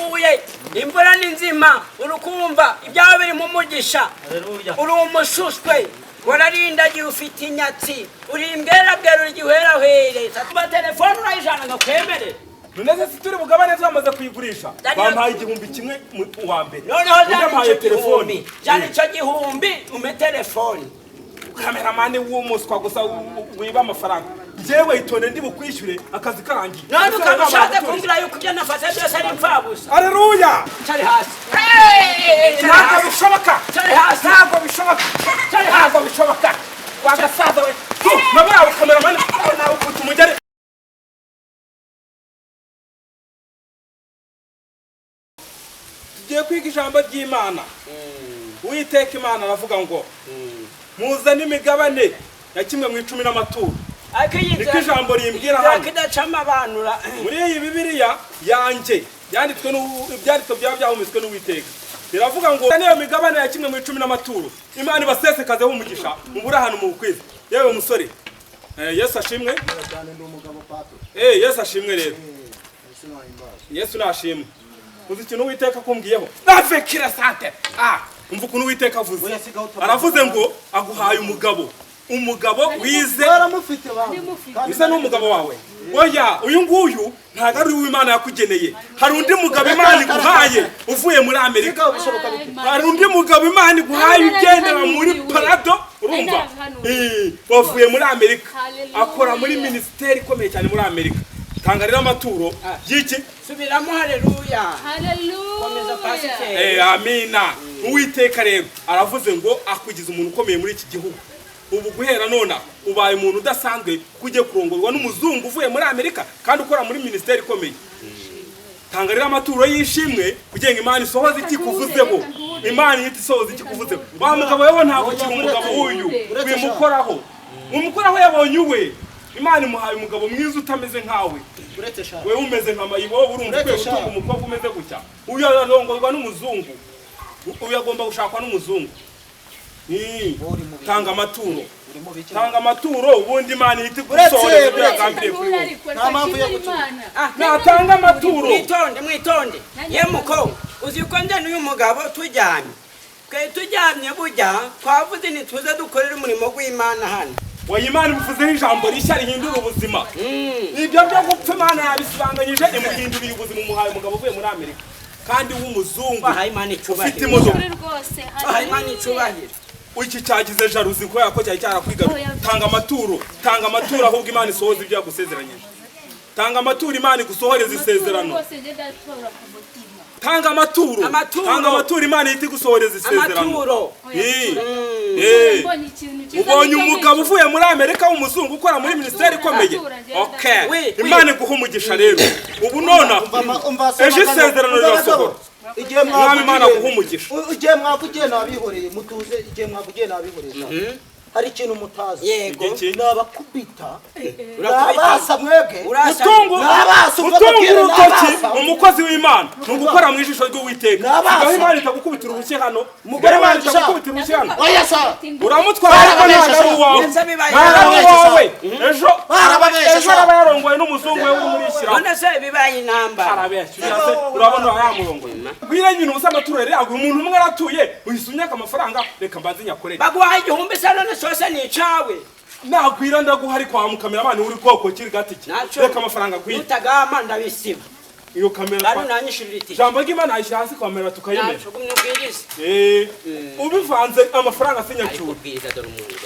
iraguye imvura ni nzima urukumva ibyawe biri mu mugisha uri umushuswe wararindagiye ufite inyatsi uri imbwerabwera uri igihwerahwere tuba telefone urayijana ngakwemere nuneze si turi bugabane twamaze kuyigurisha bampaye 1,000 wa mbere noneho zampaye telefone cyane cyo gihumbi ume telefone kameramani w'umuswa gusa wiba amafaranga jewe itone ndi bukwishyure akazi karangiye none ukabishaka kumbira yuko ibyo nafata byose ari impfabusa haleluya cyari hasi ntabwo bishoboka cyari hasi ntabwo bishoboka cyari ntabwo bishoboka wagasaza we nabawe kameramani nawe ukuta umugere tugiye kwiga ijambo ry'Imana Uwiteka Imana aravuga ngo muzane imigabane ya kimwe mu 10 n'amaturo niko ijambo rimbwira hano kidacama abanura muri iyi Bibiliya yanjye yanditswe n'ibyanditswe byahumetswe n'Uwiteka biravuga ngo niyo migabane ya kimwe mu 10 n'amaturo Imana ibasesekazeho umugisha mubura hano mu kwezi yewe musore Yesu ashimwe Yesu ashimwe rero Yesu nashimwe uzi ikintu Uwiteka kumbwiyeho navekira sante umva ukuntu Uwiteka avuze aravuze ngo aguhaye umugabo wize bisa n'umugabo wawe oya uyu nguyu ntago ari uw'Imana yakugeneye hari undi mugabo Imana iguhaye uvuye muri Amerika hari undi mugabo Imana iguhaye ugendera muri Parado urumva wavuye muri Amerika akora muri ministeri ikomeye cyane muri Amerika tanga rero amaturo y'iki subiramo haleluya komeza pasiteri amina Uwiteka rero aravuze ngo akugize umuntu ukomeye muri iki gihugu ubu guhera nona ubaye umuntu udasanzwe kujye kurongorwa n'umuzungu uvuye muri Amerika kandi ukora muri ministeri ikomeye tanga rero amaturo y'ishimwe kugenga Imana isohoze iki kuvuzeho Imana yiti isohoze iki kuvuzeho wa mugabo yewe ntabwo kiri umugabo uyu bimukoraho umukoraho yabonye uwe Imana imuhaye umugabo mwiza utameze nkawe wewe umeze nka mayibo urumva kwe utunga umukobwa umeze gutya uyu arongorwa n'umuzungu uyu agomba gushakwa n'umuzungu tanga amaturo ubundi Imana ihita gusohoreza ibyo yagambiriye kuri wowe nta mpamvu yo gutura natanga amaturo mwitonde yemuko uzi ko nje n'uyu mugabo tujyamye burya twavuze ntituze dukorera umurimo w'Imana hano Imana imuvuzeho ijambo rishya rihindura ubuzima ibyo byo gupfa Imana yabisibanganyije imuhinduriye ubuzima umuhaye umugabo uvuye muri Amerika kandi w'umuzungu ufite imodoka Imana icubahiro iki cyagize jaruzi ko yako cyari cyarakwigaruye tanga amaturo ahubwo Imana isohoza ibyo yagusezeranyije tanga amaturo Imana igusohoreza isezerano tanga amaturo Imana ihita igusohoreza isezerano ubonye umugabo uvuye muri Amerika w'umuzungu ukora muri ministeri ikomeye Imana iguha umugisha rero ubu nona ejo isezerano rirasohora igihe Imana guha umugisha igihe mwavugiye nabihoreye mutuze igihe mwavugiye nabihoreye hari ikintu mutazi yego nabakubita urabasa mwebwe utungu urutoki umukozi w'Imana nugukora mu ijisho ry'Uwiteka ngaho Imana itagukubitira urushyi hano mugore Imana itagukubitira urushyi hano oya sa uramutwara ko ntabwo wawe ejo arabayarongoye n'umuzungu we uri muri ishyira none se bibaye intambara arabeshyira se urabona yamurongoye gwira nyine ubusa amaturo rero umuntu umwe aratuye uhisunyaka amafaranga reka mbanze nyakorere baguhaye igihumbi se none sose ni icawe nagwira ndaguhari kwa mukameramani uri koko kiri gatiki reka amafaranga gwira utagama ndabisiba iyo kamera ari nanyishurira iti jambo ry'Imana ayishyira hasi kwa kamera tukayemera ubivanze amafaranga asinyacura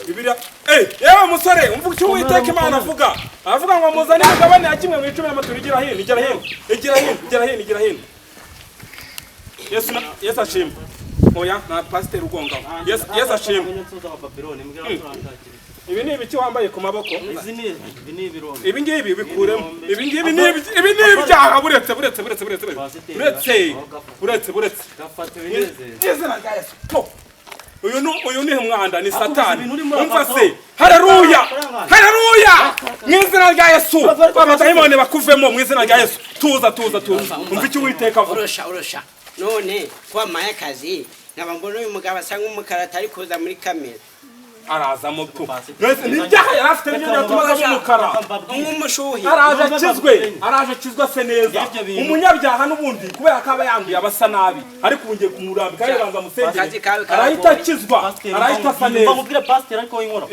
ibira yewe musore umvuga icyo Uwiteka Imana avuga ngo muzane imigabane ya kimwe mu 10 n'amaturo igira hino Yesu ashimwe oya na pastor ugonga Yesu ashimwe ibi ni ibiki wambaye ku maboko ibi ngibi bikuremo ibi ngibi ni ibyaha buretse uyu ni umwanda ni Satani umva se haleluya mwizina rya Yesu abadayimoni bakuvemo mwizina rya Yesu tuza umva icyo Uwiteka avuga urusha none kwamaye akazi nkaba mbona uyu mugabo asa nk'umukara atari kuza muri kamera arazamo tu n'ibyaha yari afite n'ibyo byatumaga by'umukara nk'umushuhi araje akizwa se neza umunyabyaha n'ubundi kubera ko aba yanduye abasa nabi ariko ubu ngiye kumurambika yabanza amusengere arahita akizwa arahita asa neza bamubwire pasiteri ariko w'inkora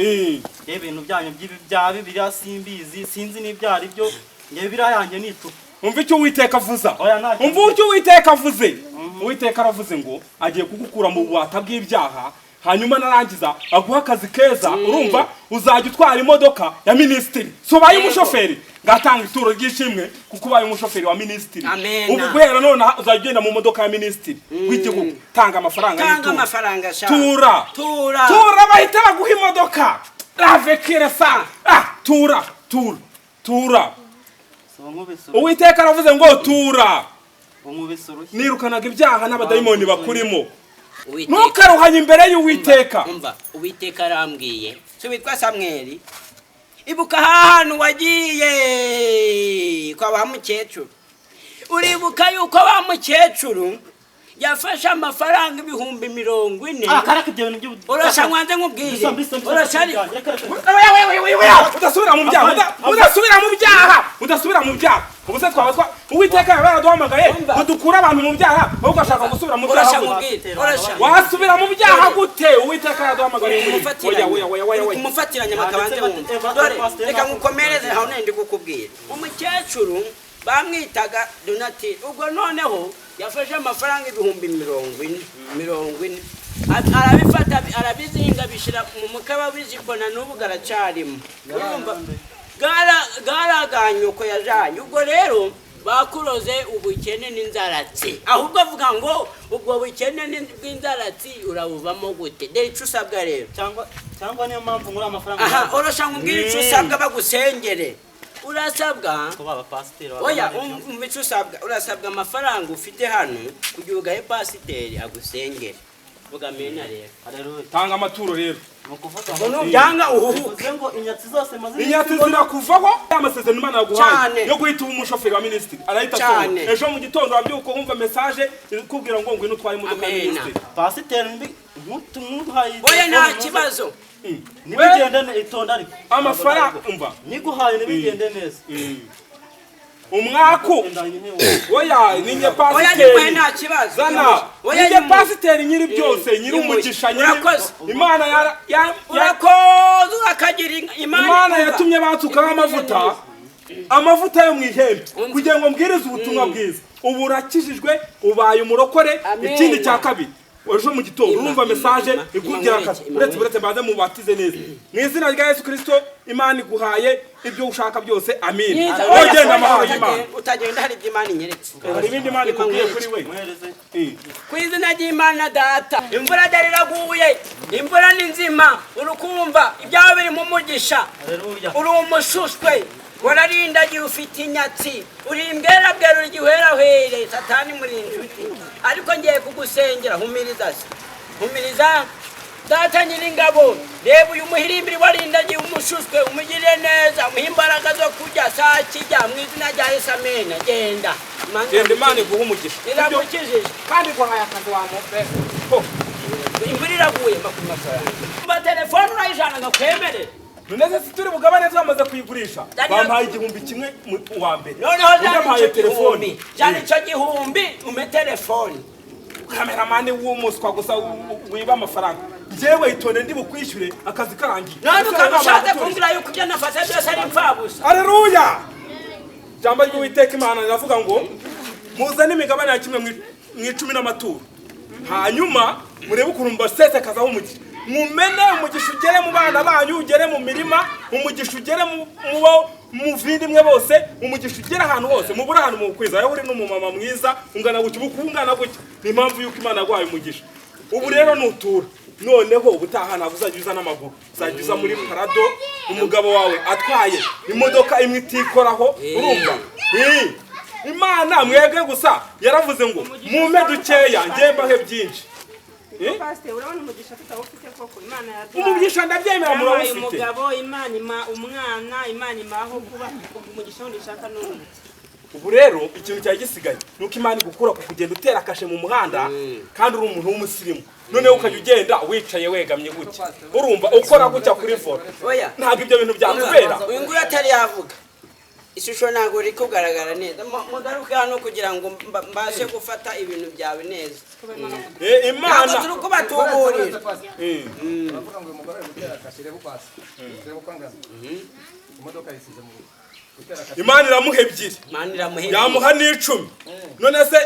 ibintu byanyu bya bibiliya simbizi sinzi n'ibyo ari byo ngewe biriya yanjye ni icupa umva icyo Uwiteka avuza umva icyo Uwiteka avuze Uwiteka aravuze ngo agiye kugukura mu bubata bw'ibyaha hanyuma narangiza aguha akazi keza urumva uzajya utwara imodoka ya minisitiri sobaye umushoferi ngatanga ituro ry'ishimwe kuko ubaye umushoferi wa minisitiri ubu guhera none uzajya ugenda mu modoka ya minisitiri w'igihugu tanga amafaranga tura bahita baguha imodoka ravekire sa tura Uwiteka aravuze ngo tura nirukanaga ibyaha n'abadayimoni bakurimo ntukaruhanye imbere y'Uwiteka umva Uwiteka arambwiye so witwa Samweli ibuka hantu wagiye kwa ba mukecuru uribuka yuko ba mukecuru yafashe amafaranga 40,000 karaka ibyo bintu by'ubu urashanwanze nkubwire urashari udasubira mu byaha ubuse twaba Uwiteka yaraduhamagaye ngo dukure abantu mu byaha ahubwo ashaka gusubira mu byaha wasubira mu byaha gute Uwiteka yaraduhamagaye kumufatiranya makabanze reka ngukomereze aho nende kukubwira umukecuru bamwitaga Donatille ubwo noneho yafashe amafaranga 40,000 arabifata arabizinga bishira mu mukaba w'ijibona n'ubu garacarimo garaganyuko yajanye ubwo rero bakuroze ubukene n'inzaratsi ahubwo avuga ngo ubwo bukene n'inzaratsi urabuvamo gute dere ico usabwa rero cyangwa niyo mpamvu muri amafaranga urashanga ubwira ico usabwa bagusengere urasabwa baba pasiteri oya umvico usabwa urasabwa amafaranga ufite hano kugira ugahe pasiteri agusengere vuga mena rero tanga amaturo rero no byanga uhuhuke ngo inyatsi zose maze inyatsi zirakuvaho amasezerano Imana yaguhaye yo guhita umushoferi wa minisitiri arahita cyane ejo mu gitondo wabyuko kumva message ikubwira ngo ngwino utwaye imodoka ya minisitiri pasiteri ntumuhaye oya nta kibazo nibigende itonda ariko amafaranga umva niguhaye nibigende neza umwaku oya ninye pasiteri oya nta kibazo zana ninye pasiteri nyiri byose nyiri umugisha nyiri Imana urakoze urakagira Imana yatumye batsukaho amavuta yo mu ihembe kugira ngo mbwirize ubutumwa bwiza ubu urakijijwe ubaye umurokore ikindi cya kabiri ejo mu gitondo urumva message ikubwira akazi uretse baze mu batize neza mu izina rya Yesu Kristo Imana iguhaye ibyo ushaka byose amin ogenda amahoro y'Imana utagenda hari iby'Imana inyeretse hari ibindi Imana ikubwiye kuri we ku izina ry'Imana data imvura dariraguye imvura ni nzima urukumva ibyawe biri mu mugisha uri umushuswe wararindagiye ufite inyatsi uri imbwerabwero igihwerahwere satani muri inshuti ariko ngiye kugusengera humiriza data nyir'ingabo reba uyu muhirimbiri warindagiye umushuswe umugirire neza umuhe imbaraga zo kujya saa kijya mu izina rya Yesu amen genda Imana iguha umugisha iramukijije kandi guhaye akazi wa mufere imvura iraguye mafaranga mba telefone urayijana ngakwemere nuneze turi bugabane twamaze kuyigurisha bampaye 1,000 wa mbere noneho yampaye telefone cyane cyo 1,000 ume telefone kameramani w'umuswa gusa wiba amafaranga jewe itonde ndi bukwishyure akazi karangiye none ukabishaka kumbira yuko ibyo nafata byose ari impfabusa haleluya jambo ry'Uwiteka Imana riravuga ngo muzane imigabane ya kimwe mu 10 n'amaturo hanyuma murebe ukuntu mbasese kaza umugisha mumene umugisha ugere mu bana banyu ugere mu mirima umugisha ugere mu vindimwe bose umugisha ugere ahantu hose mu burahano mu kwiza yawe uri n'umumama mwiza ungana gutyo bukungana gutyo ni impamvu yuko Imana yaguhaye umugisha ubu rero nutura noneho ubutaha nabuzajya uza n'amaguru uzajya uza muri parado umugabo wawe atwaye imodoka imwe itikoraho urumva Imana mwebwe gusa yaravuze ngo mume dukeya ngembahe byinshi Pastor urabona umugisha tutawufite koko Imana yaduha umugisha ndabyemera murawufite umugabo Imana ima umwana Imana imaho kuba umugisha wundi shaka n'undi ubu rero ikintu cyari gisigaye nuko Imana igukura ku kugenda utera kashe mu muhanda kandi uri umuntu w'umusirimu noneho ukajya ugenda wicaye wegamye gutya urumva ukora gutya kuri foto ntabwo ibyo bintu byakubera uyu nguyu atari yavuga ishusho ntabwo iri kugaragara neza mugaruke hano kugira ngo mbashe gufata ibintu byawe neza Imana ntabwo turi kubatuburira Bavuga ngo umugore ari gutera kashe reba ukwasi reba ukwangana imodoka yisize mu Imana iramuha ebyiri yamuha n'10 none se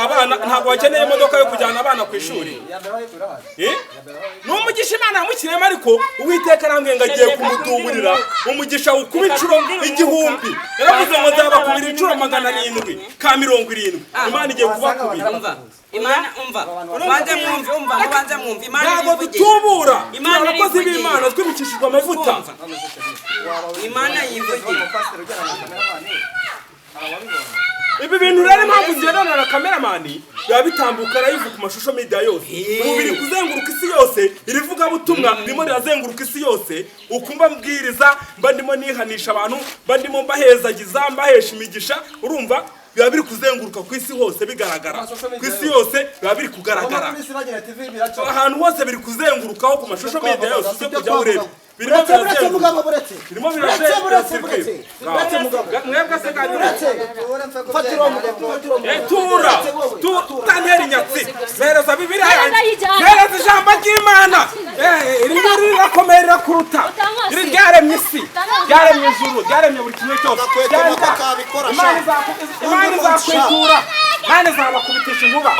abana ntabwo bakeneye imodoka yo kujyana abana ku ishuri n'umugisha Imana yamushyiremo ariko Uwiteka arambwiye ngo agiye kumutuburira umugisha ukuba inshuro 1000 yaravuze ngo nzabakubira inshuro 700 ka 70 Imana igiye kubakubira Imana umva mubanze mwumve Imana ntabwo bitubura abakozi b'Imana twimikishijwe amavuta Imana yivugiye ibi bintu rero impamvu ngendana na kameramani biba bitambuka live ku mashusho media yose ubu biri kuzenguruka isi yose irivuga butumwa ndimo rirazenguruka isi yose ukumva mbwiriza mba ndimo nihanisha abantu mba ndimo mbahezagiza mbahesha imigisha urumva biba biri kuzenguruka ku isi hose bigaragara ku isi yose biba biri kugaragara ahantu hose biri kuzengurukaho ku mashusho media yose uze kujya ureba birimo mwebwe se kandi tantera inyatsi bereza Bibiliya yanjye bereza ijambo ry'Imana iri ngiri rirakomerera kuruta iri ryaremye isi ryaremye ijuru ryaremye buri kimwe cyose Imana izakwitura Imana izabakubitisha inkuba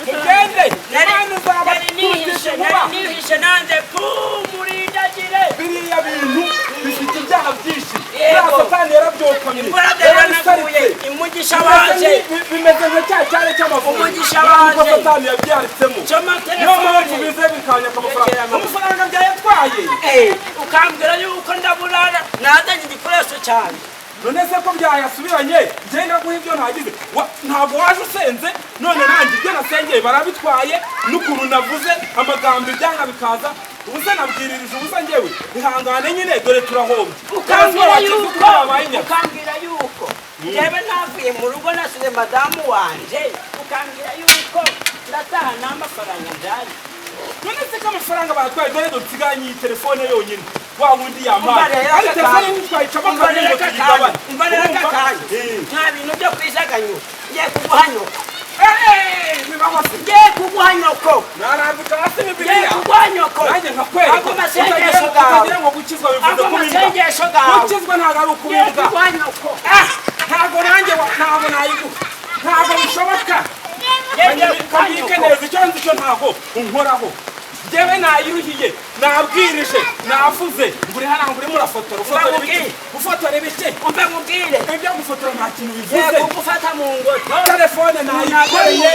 mugende Imana izabakubitisha inkuba nihishe nanze murindagire biriya bintu bifite ibyaha byinshi Satani yarabyokamye umugisha waje bimeze nka cya cyare cy'amavuta umugisha waje Satani yabyaritsemo niyo mpamvu bize bikanyaka amafaranga byayatwaye ukambwira yuko ndaburara nazanye igikoresho cyane none se ko byayasubiranye ngenda guha ibyo ntagize ntabwo waje usenze none nanjye ibyo nasengeye barabitwaye n'ukuntu navuze amagambo ibyanga bikaza ubusa nabwiririje ubusa ngewe ihangane nyine dore turahombye ukambwira yuko njyewe navuye mu rugo nasize madamu wanje ukambwira yuko ndataha n'amafaranga njyanye none se ko amafaranga batwaye dore dusigaranye iyi telefone yonyine wa wundi yampaye ari telefone ntitwayicamo kabiri ngo tuyigabane umbarira kakanya nta bintu byo kwisaganyura ngiye kuguha nyoko ngiye kuguha nyoko narambika hasi Bibiliya ngiye kuguha nyoko nanjye nkakwereka ako masengesho gawe ukagira ngo gukizwa bivuze ako masengesho gawe gukizwa ntabwo ari ngiye ukubibwa kuguha nyoko ntabwo nanjye ntabwo nayiguha ntabwo bishoboka kabike neza icyo nzi cyo ntabwo unkoraho njyewe nayiruhiye nabwirije navuze nguri hano nguri murafotora ufotora ibiki umve mubwire ibyo gufotora nta kintu bivuze ngiye kugufata mu ngoto telefone nayikoreye